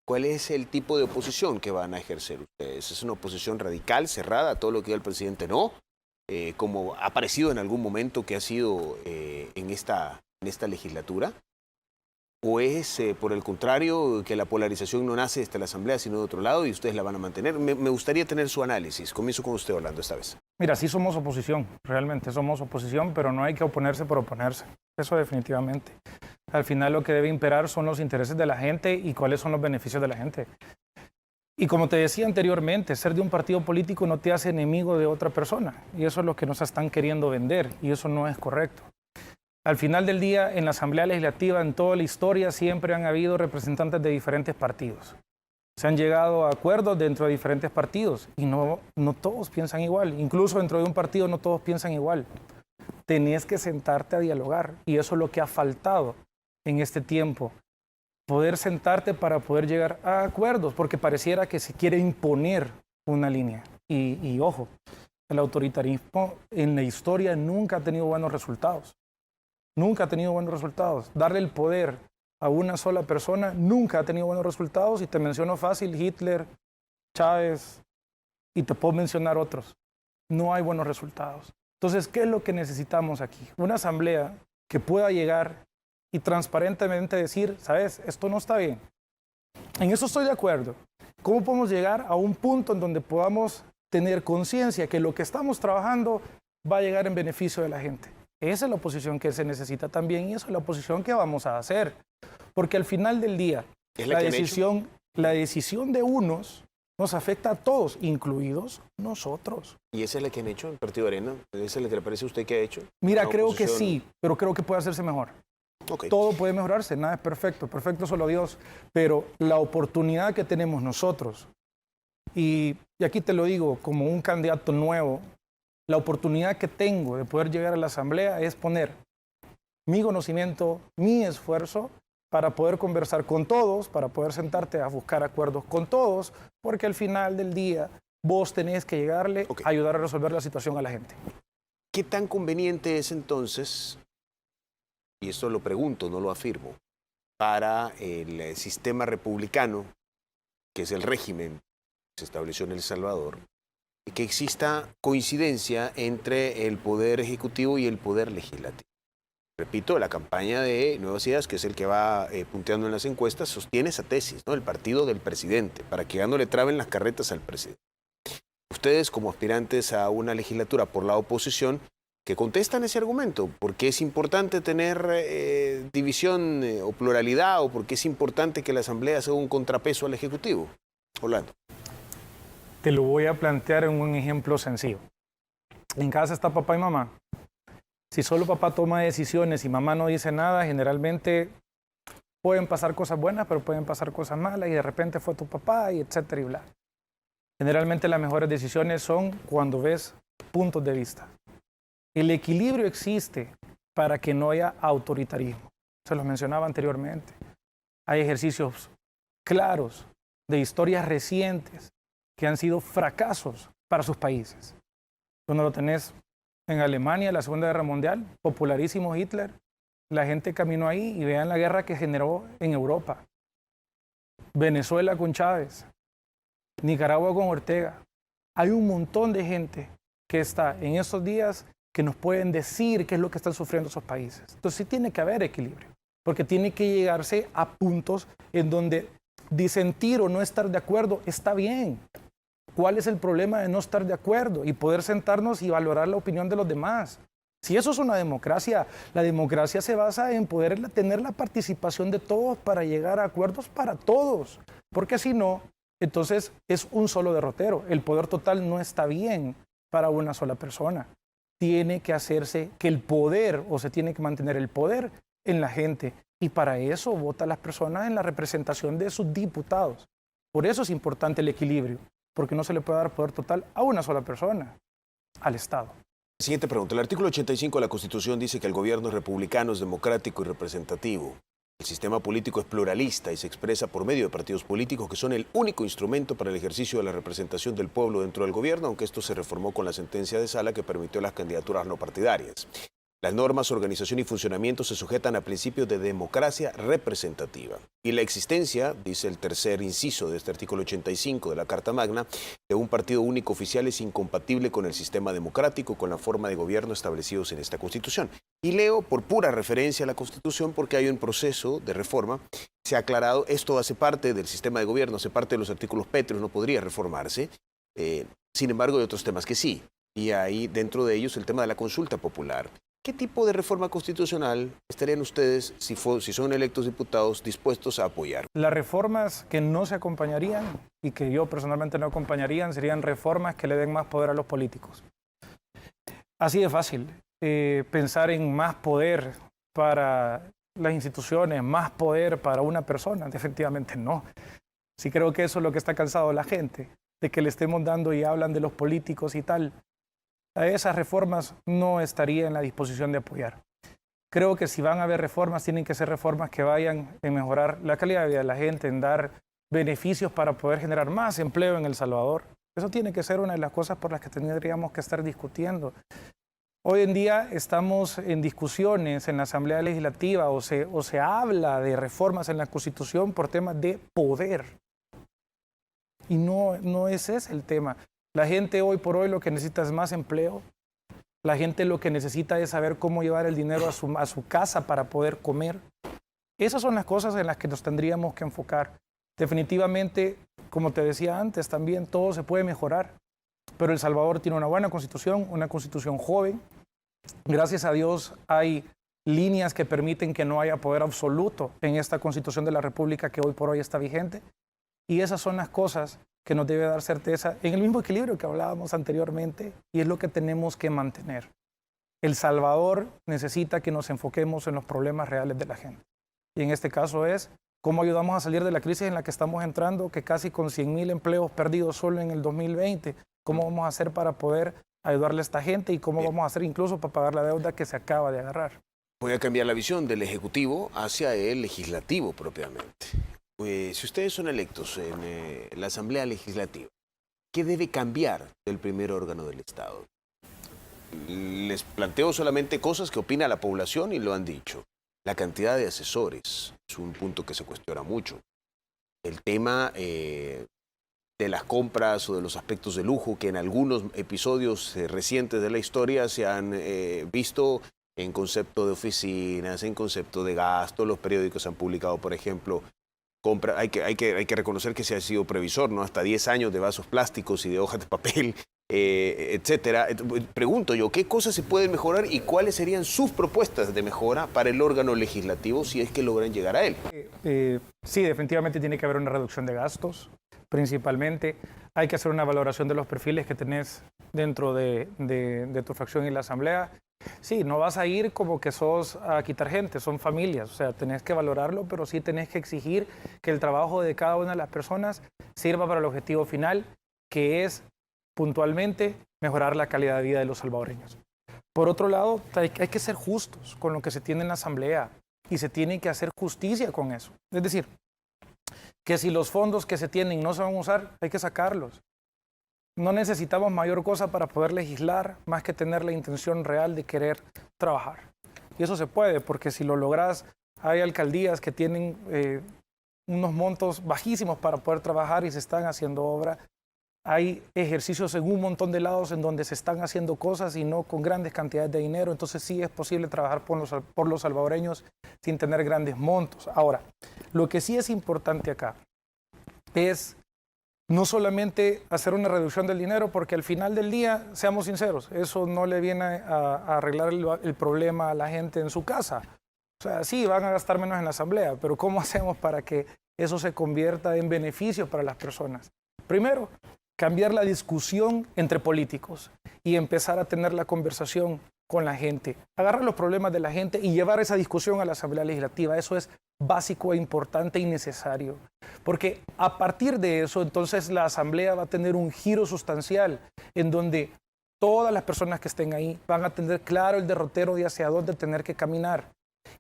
¿Cuál es el tipo de oposición que van a ejercer ustedes? ¿Es una oposición radical, cerrada, a todo lo que diga el presidente no? Como ha parecido en algún momento que ha sido en esta legislatura. ¿O es, por el contrario, que la polarización no nace desde la Asamblea, sino de otro lado y ustedes la van a mantener? Me gustaría tener su análisis. Comienzo con usted, Orlando, esta vez. Mira, sí somos oposición, realmente somos oposición, pero no hay que oponerse por oponerse. Eso definitivamente. Al final lo que debe imperar son los intereses de la gente y cuáles son los beneficios de la gente. Y como te decía anteriormente, ser de un partido político no te hace enemigo de otra persona. Y eso es lo que nos están queriendo vender y eso no es correcto. Al final del día, en la Asamblea Legislativa, en toda la historia, siempre han habido representantes de diferentes partidos. Se han llegado a acuerdos dentro de diferentes partidos y no todos piensan igual. Incluso dentro de un partido no todos piensan igual. Tenés que sentarte a dialogar y eso es lo que ha faltado en este tiempo. Poder sentarte para poder llegar a acuerdos, porque pareciera que se quiere imponer una línea. Y ojo, el autoritarismo en la historia nunca ha tenido buenos resultados. Nunca ha tenido buenos resultados. Darle el poder a una sola persona nunca ha tenido buenos resultados. Y te menciono fácil, Hitler, Chávez, y te puedo mencionar otros. No hay buenos resultados. Entonces, ¿qué es lo que necesitamos aquí? Una asamblea que pueda llegar y transparentemente decir, ¿sabes? Esto no está bien. En eso estoy de acuerdo. ¿Cómo podemos llegar a un punto en donde podamos tener conciencia que lo que estamos trabajando va a llegar en beneficio de la gente? Esa es la oposición que se necesita también y eso es la oposición que vamos a hacer. Porque al final del día, la decisión de unos nos afecta a todos, incluidos nosotros. ¿Y esa es la que han hecho el Partido Arena? ¿Esa es la que le parece a usted que ha hecho? Mira, creo que sí, pero creo que puede hacerse mejor. Okay. Todo puede mejorarse, nada es perfecto, perfecto solo Dios. Pero la oportunidad que tenemos nosotros, y aquí te lo digo como un candidato nuevo, la oportunidad que tengo de poder llegar a la Asamblea es poner mi conocimiento, mi esfuerzo para poder conversar con todos, para poder sentarte a buscar acuerdos con todos, porque al final del día vos tenés que llegarle a ayudar a resolver la situación a la gente. ¿Qué tan conveniente es entonces, y esto lo pregunto, no lo afirmo, para el sistema republicano, que es el régimen que se estableció en El Salvador, que exista coincidencia entre el poder ejecutivo y el poder legislativo? Repito, la campaña de Nuevas Ideas, que es el que va punteando en las encuestas, sostiene esa tesis, ¿no? El partido del presidente, para que ya no le traben las carretas al presidente. Ustedes, como aspirantes a una legislatura por la oposición, ¿qué contestan ese argumento? ¿Por qué es importante tener división o pluralidad? ¿O por qué es importante que la Asamblea sea un contrapeso al Ejecutivo? Orlando. Te lo voy a plantear en un ejemplo sencillo. En casa está papá y mamá. Si solo papá toma decisiones y mamá no dice nada, generalmente pueden pasar cosas buenas, pero pueden pasar cosas malas y de repente fue tu papá y etcétera y bla. Generalmente las mejores decisiones son cuando ves puntos de vista. El equilibrio existe para que no haya autoritarismo. Se los mencionaba anteriormente. Hay ejercicios claros de historias recientes que han sido fracasos para sus países. Tú no lo tenés en Alemania, la Segunda Guerra Mundial, popularísimo Hitler. La gente caminó ahí y vean la guerra que generó en Europa. Venezuela con Chávez, Nicaragua con Ortega. Hay un montón de gente que está en estos días que nos pueden decir qué es lo que están sufriendo esos países. Entonces sí tiene que haber equilibrio, porque tiene que llegarse a puntos en donde disentir o no estar de acuerdo está bien. ¿Cuál es el problema de no estar de acuerdo y poder sentarnos y valorar la opinión de los demás? Si eso es una democracia, la democracia se basa en poder tener la participación de todos para llegar a acuerdos para todos, porque si no, entonces es un solo derrotero. El poder total no está bien para una sola persona. Tiene que hacerse que el poder, o se tiene que mantener el poder en la gente, y para eso votan las personas en la representación de sus diputados. Por eso es importante el equilibrio, porque no se le puede dar poder total a una sola persona, al Estado. Siguiente pregunta. El artículo 85 de la Constitución dice que el gobierno republicano es democrático y representativo. El sistema político es pluralista y se expresa por medio de partidos políticos que son el único instrumento para el ejercicio de la representación del pueblo dentro del gobierno, aunque esto se reformó con la sentencia de Sala que permitió las candidaturas no partidarias. Las normas, organización y funcionamiento se sujetan a principios de democracia representativa. Y la existencia, dice el tercer inciso de este artículo 85 de la Carta Magna, de un partido único oficial es incompatible con el sistema democrático, con la forma de gobierno establecidos en esta Constitución. Y leo por pura referencia a la Constitución porque hay un proceso de reforma. Se ha aclarado, esto hace parte del sistema de gobierno, hace parte de los artículos pétreos, no podría reformarse. Sin embargo, hay otros temas que sí. Y hay dentro de ellos el tema de la consulta popular. ¿Qué tipo de reforma constitucional estarían ustedes, si son electos diputados, dispuestos a apoyar? Las reformas que no se acompañarían y que yo personalmente no acompañarían serían reformas que le den más poder a los políticos. Así de fácil. Pensar en más poder para las instituciones, más poder para una persona, efectivamente no. Sí creo que eso es lo que está cansado la gente, de que le estemos dando y hablan de los políticos y tal. A esas reformas no estaría en la disposición de apoyar. Creo que si van a haber reformas, tienen que ser reformas que vayan en mejorar la calidad de vida de la gente, en dar beneficios para poder generar más empleo en El Salvador. Eso tiene que ser una de las cosas por las que tendríamos que estar discutiendo. Hoy en día estamos en discusiones en la Asamblea Legislativa o se habla de reformas en la Constitución por temas de poder. Y no ese es el tema. La gente hoy por hoy lo que necesita es más empleo. La gente lo que necesita es saber cómo llevar el dinero a su casa para poder comer. Esas son las cosas en las que nos tendríamos que enfocar. Definitivamente, como te decía antes, también todo se puede mejorar. Pero El Salvador tiene una buena constitución joven. Gracias a Dios hay líneas que permiten que no haya poder absoluto en esta Constitución de la República que hoy por hoy está vigente. Y esas son las cosas que nos debe dar certeza en el mismo equilibrio que hablábamos anteriormente, y es lo que tenemos que mantener. El Salvador necesita que nos enfoquemos en los problemas reales de la gente. Y en este caso es cómo ayudamos a salir de la crisis en la que estamos entrando, que casi con 100,000 empleos perdidos solo en el 2020, cómo vamos a hacer para poder ayudarle a esta gente y cómo vamos a hacer incluso para pagar la deuda que se acaba de agarrar. Voy a cambiar la visión del Ejecutivo hacia el Legislativo propiamente. Si ustedes son electos en la Asamblea Legislativa, ¿qué debe cambiar del primer órgano del Estado? Les planteo solamente cosas que opina la población y lo han dicho. La cantidad de asesores es un punto que se cuestiona mucho. El tema de las compras o de los aspectos de lujo que en algunos episodios recientes de la historia se han visto en concepto de oficinas, en concepto de gasto. Los periódicos han publicado, por ejemplo, hay que reconocer que se ha sido previsor, ¿no? Hasta 10 años de vasos plásticos y de hojas de papel, etcétera. Pregunto yo, ¿qué cosas se pueden mejorar y cuáles serían sus propuestas de mejora para el órgano legislativo si es que logran llegar a él? Sí, definitivamente tiene que haber una reducción de gastos. Principalmente hay que hacer una valoración de los perfiles que tenés dentro de tu fracción y la asamblea. Sí, no vas a ir como que sos a quitar gente, son familias, o sea, tenés que valorarlo, pero sí tenés que exigir que el trabajo de cada una de las personas sirva para el objetivo final, que es puntualmente mejorar la calidad de vida de los salvadoreños. Por otro lado, hay que ser justos con lo que se tiene en la asamblea y se tiene que hacer justicia con eso. Es decir, que si los fondos que se tienen no se van a usar, hay que sacarlos. No necesitamos mayor cosa para poder legislar más que tener la intención real de querer trabajar. Y eso se puede, porque si lo logras, hay alcaldías que tienen unos montos bajísimos para poder trabajar y se están haciendo obra. Hay ejercicios en un montón de lados en donde se están haciendo cosas y no con grandes cantidades de dinero. Entonces sí es posible trabajar por los salvadoreños sin tener grandes montos. Ahora, lo que sí es importante acá es no solamente hacer una reducción del dinero, porque al final del día, seamos sinceros, eso no le viene a arreglar el problema a la gente en su casa. O sea, sí, van a gastar menos en la asamblea, pero ¿cómo hacemos para que eso se convierta en beneficios para las personas? Primero, cambiar la discusión entre políticos y empezar a tener la conversación con la gente. Agarrar los problemas de la gente y llevar esa discusión a la Asamblea Legislativa. Eso es básico e importante y necesario. Porque a partir de eso, entonces la Asamblea va a tener un giro sustancial en donde todas las personas que estén ahí van a tener claro el derrotero de hacia dónde tener que caminar.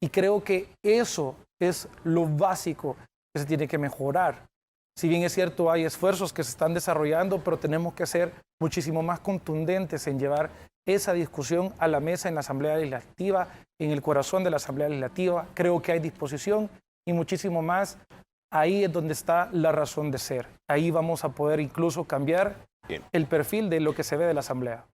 Y creo que eso es lo básico que se tiene que mejorar. Si bien es cierto, hay esfuerzos que se están desarrollando, pero tenemos que ser muchísimo más contundentes en llevar esa discusión a la mesa en la Asamblea Legislativa, en el corazón de la Asamblea Legislativa. Creo que hay disposición y muchísimo más. Ahí es donde está la razón de ser. Ahí vamos a poder incluso cambiar el perfil de lo que se ve de la Asamblea.